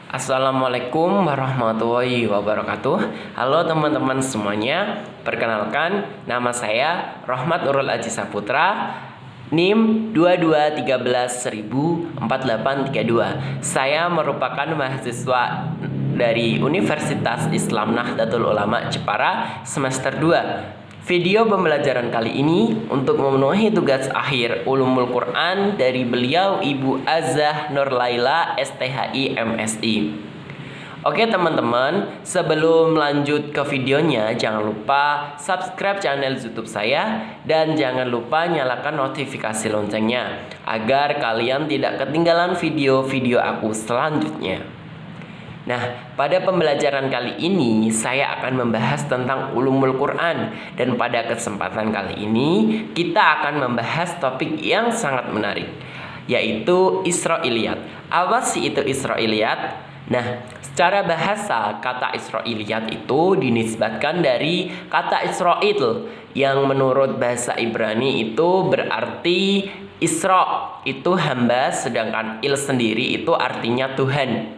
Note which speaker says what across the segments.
Speaker 1: Assalamualaikum warahmatullahi wabarakatuh. Halo teman-teman semuanya. Perkenalkan, nama saya Rahmat Nurul Aji Saputra, NIM 22131482. Saya merupakan mahasiswa dari Universitas Islam Nahdlatul Ulama Jepara semester 2. Video pembelajaran kali ini untuk memenuhi tugas akhir Ulumul Quran dari beliau Ibu Azah Nurlaila STHI MSI. Oke teman-teman, sebelum lanjut ke videonya, jangan lupa subscribe channel YouTube saya dan jangan lupa nyalakan notifikasi loncengnya agar kalian tidak ketinggalan video-video aku selanjutnya. Nah, pada pembelajaran kali ini saya akan membahas tentang ulumul Quran, dan pada kesempatan kali ini kita akan membahas topik yang sangat menarik, yaitu Israiliyat. Apa sih itu Israiliyat? Nah, secara bahasa kata Israiliyat itu dinisbatkan dari kata Israil yang menurut bahasa Ibrani itu berarti Isra itu hamba, sedangkan il sendiri itu artinya Tuhan.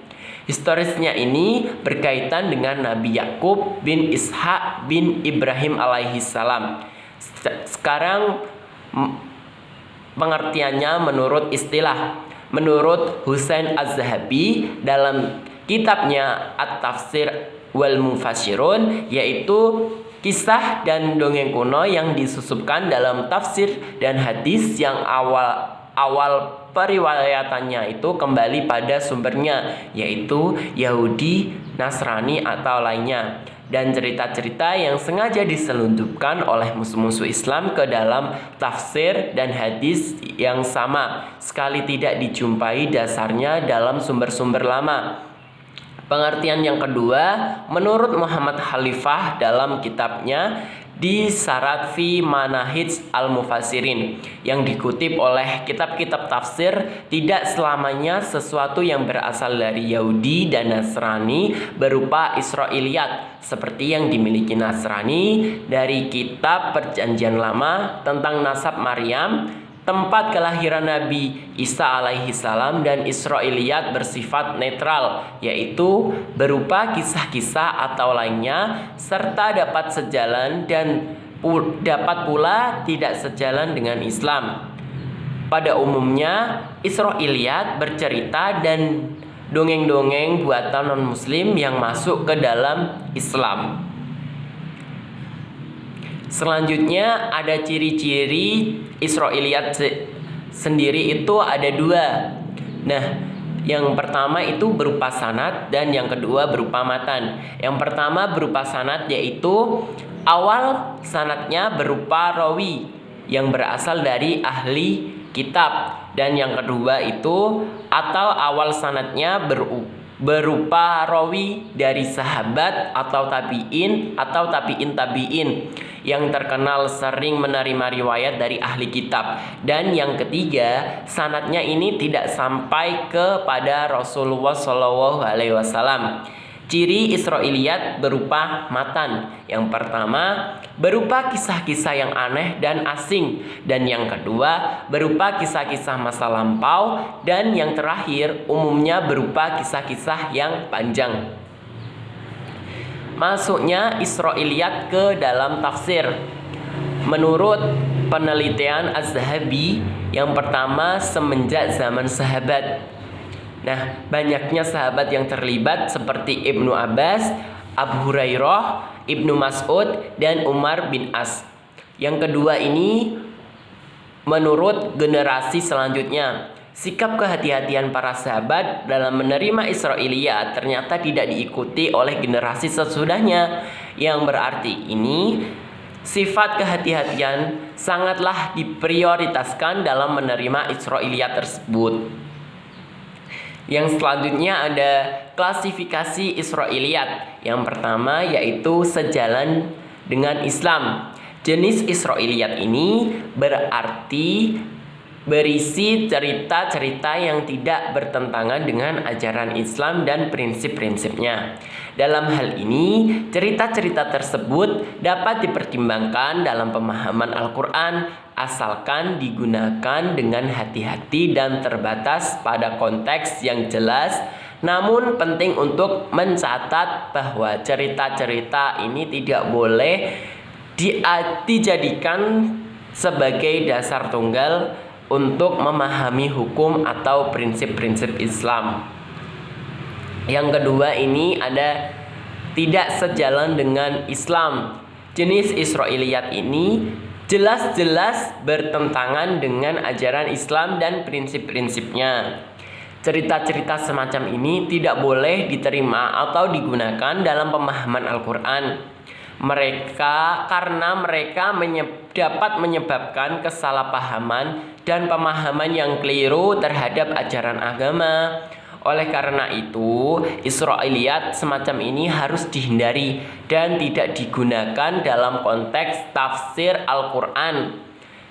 Speaker 1: Historisnya ini berkaitan dengan Nabi Yakub bin Ishak bin Ibrahim alaihi salam. Sekarang pengertiannya menurut istilah. Menurut Husain Az-Zahabi dalam kitabnya At-Tafsir wal Mufassirun, yaitu kisah dan dongeng kuno yang disusupkan dalam tafsir dan hadis yang awal periwayatannya itu kembali pada sumbernya, yaitu Yahudi, Nasrani atau lainnya, dan cerita-cerita yang sengaja diselundupkan oleh musuh-musuh Islam ke dalam tafsir dan hadis yang sama sekali tidak dijumpai dasarnya dalam sumber-sumber lama. Pengertian yang kedua, menurut Muhammad Khalifah dalam kitabnya di Syarat fi Manahij al-Mufassirin yang dikutip oleh kitab-kitab tafsir, tidak selamanya sesuatu yang berasal dari Yahudi dan Nasrani berupa Israiliyat seperti yang dimiliki Nasrani dari kitab Perjanjian Lama tentang nasab Maryam, tempat kelahiran Nabi Isa alaihi salam, dan Israiliyat bersifat netral, yaitu berupa kisah-kisah atau lainnya, serta dapat sejalan dan dapat pula tidak sejalan dengan Islam. Pada umumnya, Israiliyat bercerita dan dongeng-dongeng buatan non-muslim yang masuk ke dalam Islam. Selanjutnya ada ciri-ciri Israiliyat sendiri itu ada dua. Nah, yang pertama itu berupa sanad dan yang kedua berupa matan. Yang pertama berupa sanad, yaitu awal sanadnya berupa rawi yang berasal dari ahli kitab, dan yang kedua itu atau awal sanadnya berupa rawi dari sahabat atau tabi'in atau tabi'in yang terkenal sering menerima riwayat dari ahli kitab. Dan yang ketiga, sanadnya ini tidak sampai kepada Rasulullah SAW. Ciri Israiliyat berupa matan. Yang pertama berupa kisah-kisah yang aneh dan asing, dan yang kedua berupa kisah-kisah masa lampau, dan yang terakhir umumnya berupa kisah-kisah yang panjang. Masuknya Israiliyat ke dalam tafsir. Menurut penelitian Az-Zahabi, yang pertama semenjak zaman sahabat. Nah, banyaknya sahabat yang terlibat seperti Ibnu Abbas, Abu Hurairah, Ibnu Mas'ud, dan Umar bin As. Yang kedua ini menurut generasi selanjutnya. Sikap kehati-hatian para sahabat dalam menerima Israiliyat ternyata tidak diikuti oleh generasi sesudahnya, yang berarti ini sifat kehati-hatian sangatlah diprioritaskan dalam menerima Israiliyat tersebut. Yang selanjutnya ada klasifikasi Israiliyat. Yang pertama yaitu sejalan dengan Islam. Jenis Israiliyat ini berarti berisi cerita-cerita yang tidak bertentangan dengan ajaran Islam dan prinsip-prinsipnya. Dalam hal ini, cerita-cerita tersebut dapat dipertimbangkan dalam pemahaman Al-Quran, asalkan digunakan dengan hati-hati dan terbatas pada konteks yang jelas Namun penting untuk mencatat bahwa cerita-cerita ini tidak boleh dijadikan sebagai dasar tunggal untuk memahami hukum atau prinsip-prinsip Islam. Yang kedua ini ada tidak sejalan dengan Islam. Jenis Israiliyat ini jelas-jelas bertentangan dengan ajaran Islam dan prinsip-prinsipnya. Cerita-cerita semacam ini tidak boleh diterima atau digunakan dalam pemahaman Al-Quran. Karena mereka dapat menyebabkan kesalahpahaman dan pemahaman yang keliru terhadap ajaran agama. Oleh karena itu, Israiliyat semacam ini harus dihindari dan tidak digunakan dalam konteks tafsir Al-Quran.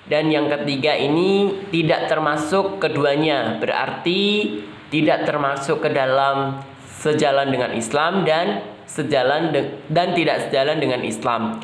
Speaker 1: Dan yang ketiga ini tidak termasuk keduanya, berarti tidak termasuk ke dalam sejalan dengan Islam dan tidak sejalan dengan Islam.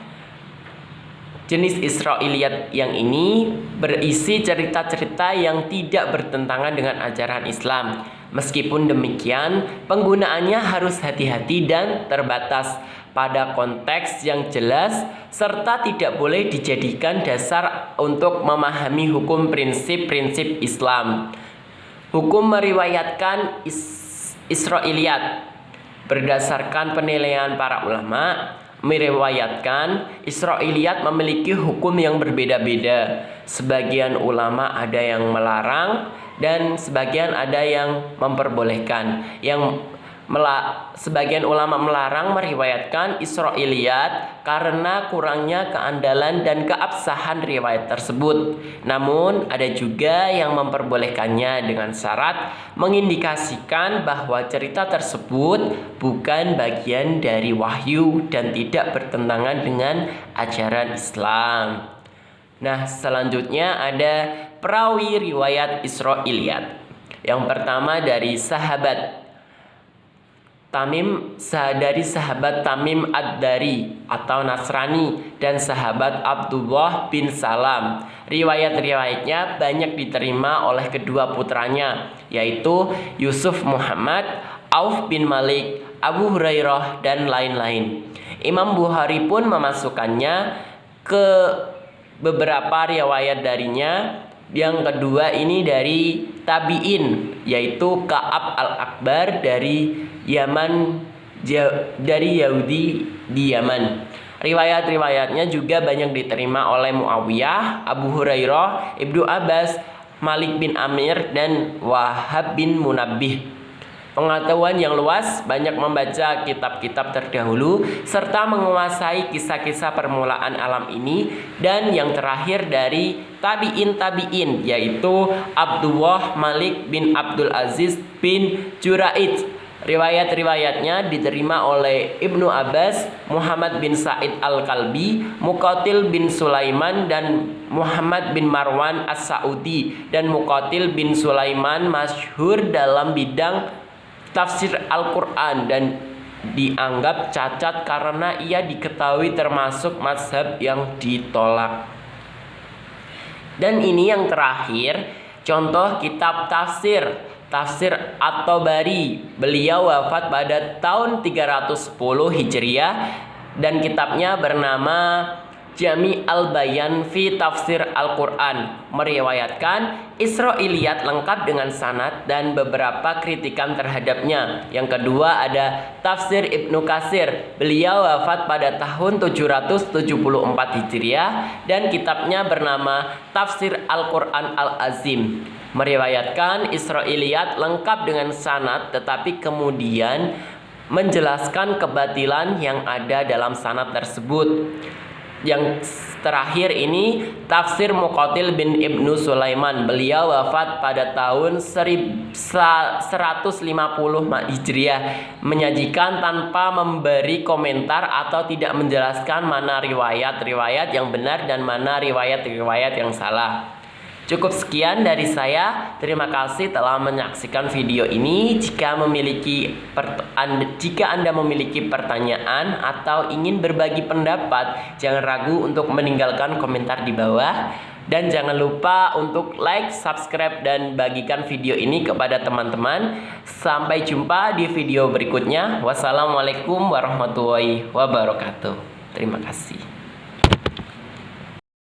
Speaker 1: Jenis Israiliyat yang ini berisi cerita-cerita yang tidak bertentangan dengan ajaran Islam. Meskipun demikian, penggunaannya harus hati-hati dan terbatas pada konteks yang jelas, serta tidak boleh dijadikan dasar untuk memahami hukum prinsip-prinsip Islam. Hukum meriwayatkan Israiliyat. Berdasarkan penilaian para ulama, meriwayatkan Israiliyat memiliki hukum yang berbeda-beda. Sebagian ulama ada yang melarang dan sebagian ada yang memperbolehkan. Sebagian ulama melarang meriwayatkan Israiliyat karena kurangnya keandalan dan keabsahan riwayat tersebut. Namun ada juga yang memperbolehkannya dengan syarat mengindikasikan bahwa cerita tersebut bukan bagian dari wahyu dan tidak bertentangan dengan ajaran Islam. Nah, selanjutnya ada perawi riwayat Israiliyat. Yang pertama dari sahabat Tamim Ad-Dari atau Nasrani dan sahabat Abdullah bin Salam. Riwayat-riwayatnya banyak diterima oleh kedua putranya, yaitu Yusuf Muhammad, Auf bin Malik, Abu Hurairah, dan lain-lain. Imam Bukhari pun memasukkannya ke beberapa riwayat darinya. Yang kedua ini dari tabi'in, yaitu Ka'ab al-Akbar dari Yahudi di Yaman. Riwayat-riwayatnya juga banyak diterima oleh Muawiyah, Abu Hurairah, Ibnu Abbas, Malik bin Amir, dan Wahab bin Munabbih. Pengetahuan yang luas, banyak membaca kitab-kitab terdahulu, serta menguasai kisah-kisah permulaan alam ini. Dan yang terakhir dari tabi'in, yaitu Abdullah Malik bin Abdul Aziz bin Jura'id. Riwayat-riwayatnya diterima oleh Ibnu Abbas, Muhammad bin Sa'id al-Kalbi, Muqatil bin Sulaiman, dan Muhammad bin Marwan as-Sa'udi. Dan Muqatil bin Sulaiman masyhur dalam bidang tafsir Al-Quran dan dianggap cacat karena ia diketahui termasuk mazhab yang ditolak. Dan ini yang terakhir, contoh kitab tafsir At-Tabari. Beliau wafat pada tahun 310 Hijriah dan kitabnya bernama Jami al-Bayan fi Tafsir Al-Quran. Meriwayatkan Israiliyat lengkap dengan sanad dan beberapa kritikan terhadapnya. Yang kedua ada Tafsir Ibnu Katsir. Beliau wafat pada tahun 774 Hijriah dan kitabnya bernama Tafsir Al-Quran Al-Azim. Meriwayatkan Israiliyat lengkap dengan sanad, tetapi kemudian menjelaskan kebatilan yang ada dalam sanad tersebut. Yang terakhir ini Tafsir Muqatil bin Ibnu Sulaiman. Beliau wafat pada tahun 150 Hijriah, menyajikan tanpa memberi komentar atau tidak menjelaskan mana riwayat-riwayat yang benar dan mana riwayat-riwayat yang salah. Cukup sekian dari saya. Terima kasih telah menyaksikan video ini. Jika Anda memiliki pertanyaan atau ingin berbagi pendapat, jangan ragu untuk meninggalkan komentar di bawah. Dan jangan lupa untuk like, subscribe, dan bagikan video ini kepada teman-teman. Sampai jumpa di video berikutnya. Wassalamualaikum warahmatullahi wabarakatuh. Terima kasih.